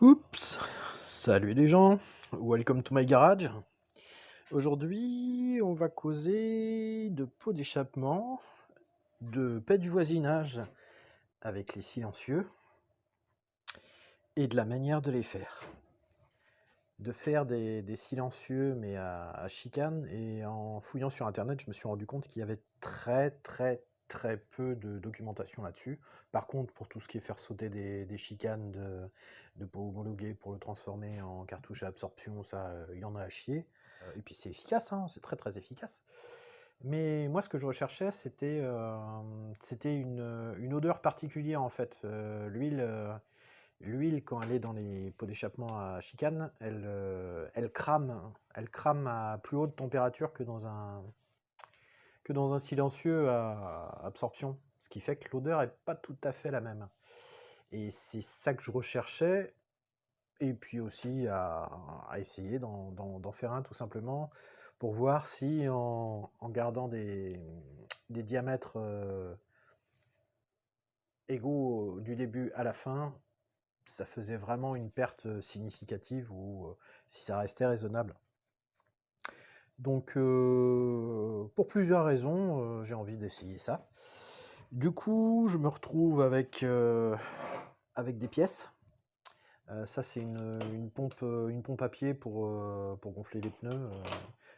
Oups! Salut les gens, welcome to my garage. Aujourd'hui, on va causer de pots d'échappement, de paix du voisinage avec les silencieux et de la manière de les faire. De faire des silencieux mais à chicane, et en fouillant sur internet, je me suis rendu compte qu'il y avait très peu de documentation là-dessus. Par contre, pour tout ce qui est faire sauter des chicanes de pots homologués pour le transformer en cartouche à absorption, ça, il y en a à chier. Et puis c'est efficace, hein, c'est très efficace. Mais moi, ce que je recherchais, c'était une odeur particulière en fait. L'huile, quand elle est dans les pots d'échappement à chicane, elle crame à plus haute température que dans un silencieux à absorption, ce qui fait que l'odeur est pas tout à fait la même. Et c'est ça que je recherchais, et puis aussi à essayer d'en faire un tout simplement, pour voir si en gardant des diamètres égaux du début à la fin, ça faisait vraiment une perte significative, ou si ça restait raisonnable. Donc pour plusieurs raisons, j'ai envie d'essayer ça. Du coup, je me retrouve avec des pièces. Ça, c'est une pompe à pied pour gonfler les pneus.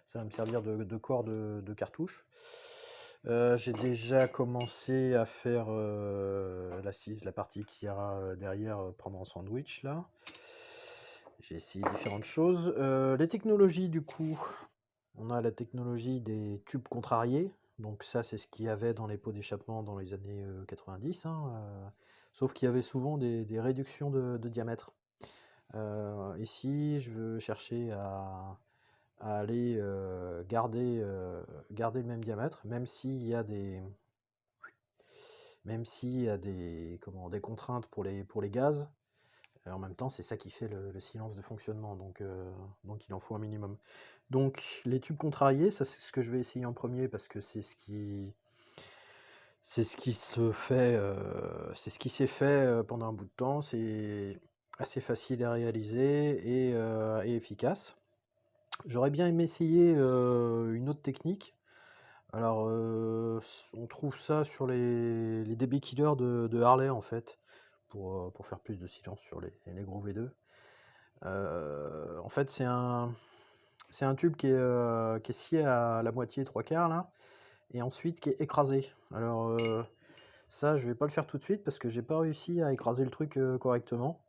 Ça va me servir de corps de cartouche. J'ai déjà commencé à faire l'assise, la partie qui ira derrière pendant le sandwich là. J'ai essayé différentes choses. Les technologies, du coup, on a la technologie des tubes contrariés. Donc ça, c'est ce qu'il y avait dans les pots d'échappement dans les années 90, hein, sauf qu'il y avait souvent des réductions de diamètre. Ici, je veux chercher à aller garder le même diamètre, même s'il y a des contraintes pour les gaz. En même temps, c'est ça qui fait le silence de fonctionnement, donc il en faut un minimum. Donc les tubes contrariés, ça c'est ce que je vais essayer en premier, parce que c'est ce qui s'est fait pendant un bout de temps. C'est assez facile à réaliser et efficace. J'aurais bien aimé essayer une autre technique. Alors, on trouve ça sur les DB killers de Harley, en fait, pour faire plus de silence sur les gros V2. En fait, c'est un tube qui est scié à la moitié, trois quarts, là, et ensuite qui est écrasé. Alors, ça, je vais pas le faire tout de suite parce que j'ai pas réussi à écraser le truc correctement.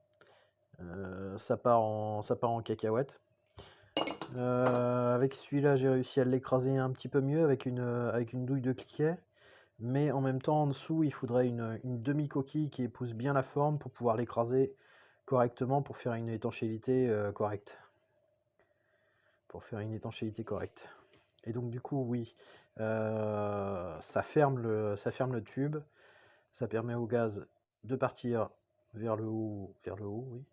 Ça part en cacahuète. Avec celui-là, j'ai réussi à l'écraser un petit peu mieux avec une douille de cliquet, mais en même temps, en dessous, il faudrait une demi-coquille qui épouse bien la forme pour pouvoir l'écraser correctement, pour faire une étanchéité correcte. Et donc du coup, oui, ça ferme le tube, ça permet au gaz de partir vers le haut, oui,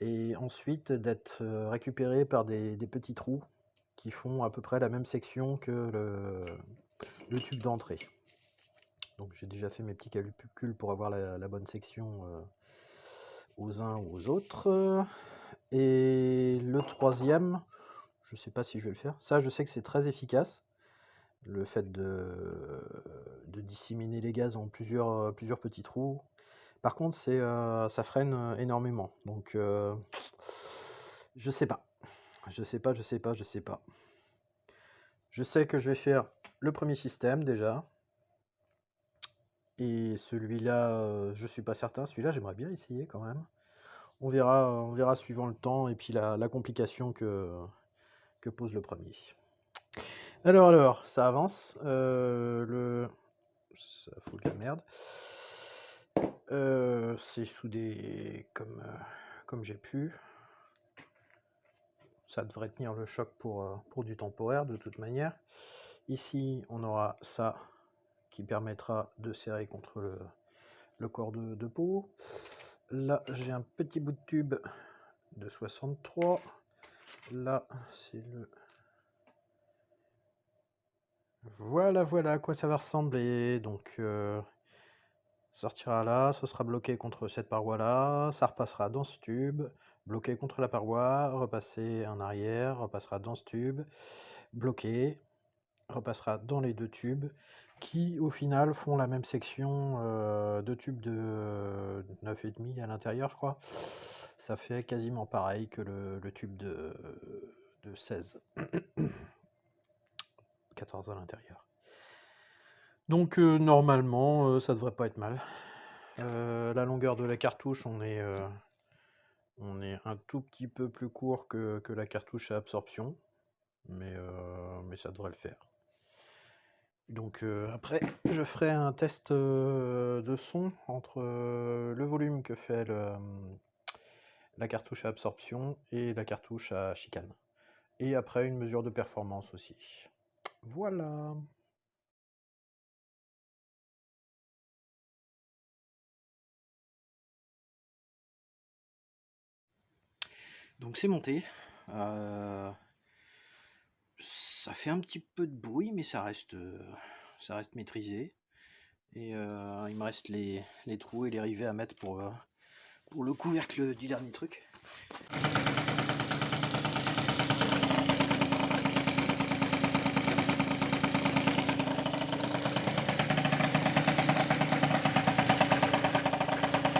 et ensuite d'être récupéré par des petits trous qui font à peu près la même section que le tube d'entrée. Donc j'ai déjà fait mes petits calculs pour avoir la bonne section aux uns ou aux autres. Et le troisième, je sais pas si je vais le faire. Ça, je sais que c'est très efficace, le fait de disséminer les gaz en plusieurs petits trous. Par contre, ça freine énormément. Donc je sais pas. Je sais pas. Je sais que je vais faire le premier système déjà. Et celui-là, je suis pas certain. Celui-là, j'aimerais bien essayer quand même. On verra suivant le temps et puis la complication que pose le premier. Alors, ça avance. Ça fout de la merde. C'est soudé comme j'ai pu. Ça devrait tenir le choc pour du temporaire de toute manière. Ici, on aura ça qui permettra de serrer contre le corps de pot. Là, j'ai un petit bout de tube de 63. Là, c'est le... Voilà à quoi ça va ressembler. Donc, sortira là, ce sera bloqué contre cette paroi-là, ça repassera dans ce tube, bloqué contre la paroi, repasser en arrière, repassera dans ce tube, bloqué, repassera dans les 2 tubes, qui au final font la même section, 2 tubes de 9,5 à l'intérieur, je crois. Ça fait quasiment pareil que le tube de 16. 14 à l'intérieur. Donc normalement, ça devrait pas être mal. La longueur de la cartouche, on est un tout petit peu plus court que la cartouche à absorption, mais ça devrait le faire. Donc après, je ferai un test de son entre le volume que fait la cartouche à absorption et la cartouche à chicane. Et après, une mesure de performance aussi. Voilà. Donc c'est monté. Ça fait un petit peu de bruit, mais ça reste maîtrisé. Et il me reste les trous et les rivets à mettre pour le couvercle du dernier truc.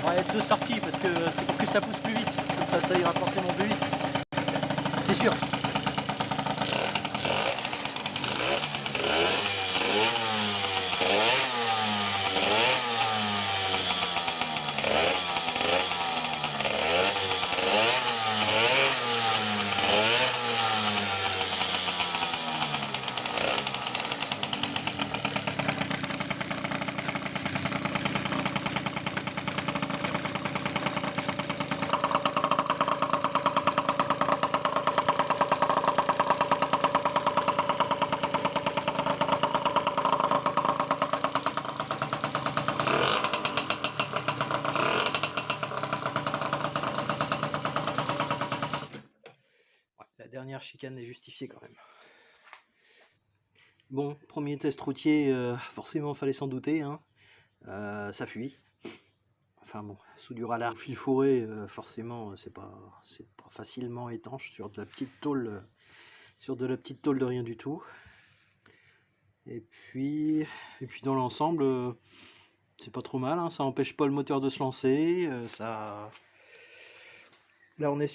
On va être 2 sorties parce que c'est pour que ça pousse plus vite. Comme ça ira forcément plus vite. C'est sûr. Chicane est justifiée quand même. Bon, premier test routier, forcément fallait s'en douter, hein. Ça fuit. Enfin bon, soudure à l'air fil fourré, forcément c'est pas facilement étanche sur de la petite tôle, de rien du tout. Et puis dans l'ensemble, c'est pas trop mal, hein. Ça empêche pas le moteur de se lancer, ça. Là on est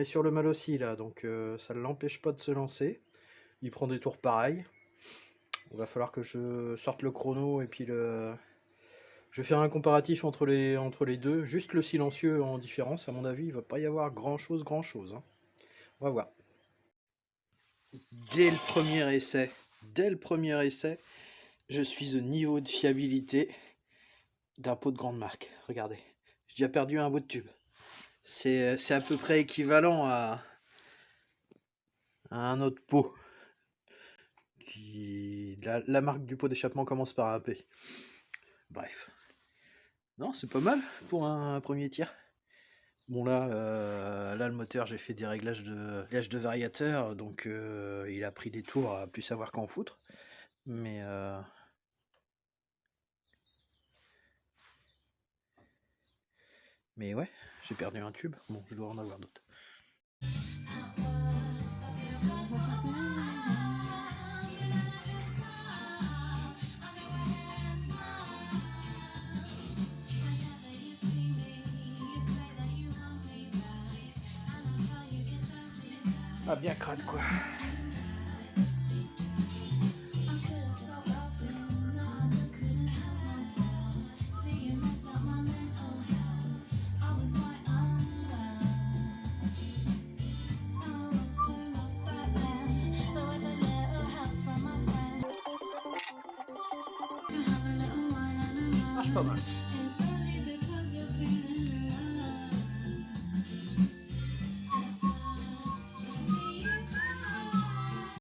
sur le mal aussi là, donc ça ne l'empêche pas de se lancer. Il prend des tours pareils. Il va falloir que je sorte le chrono et puis je vais faire un comparatif entre les deux. Juste le silencieux en différence, à mon avis, il va pas y avoir grand chose, hein. On va voir. Dès le premier essai, je suis au niveau de fiabilité d'un pot de grande marque. Regardez, j'ai déjà perdu un bout de tube. C'est à peu près équivalent à un autre pot. La marque du pot d'échappement commence par un P. Bref. Non, c'est pas mal pour un premier tir. Bon là le moteur, j'ai fait des réglages de variateur, donc il a pris des tours à plus savoir qu'en foutre. Mais ouais, j'ai perdu un tube. Bon, je dois en avoir d'autres. Ah, bien crade quoi. Marche pas mal.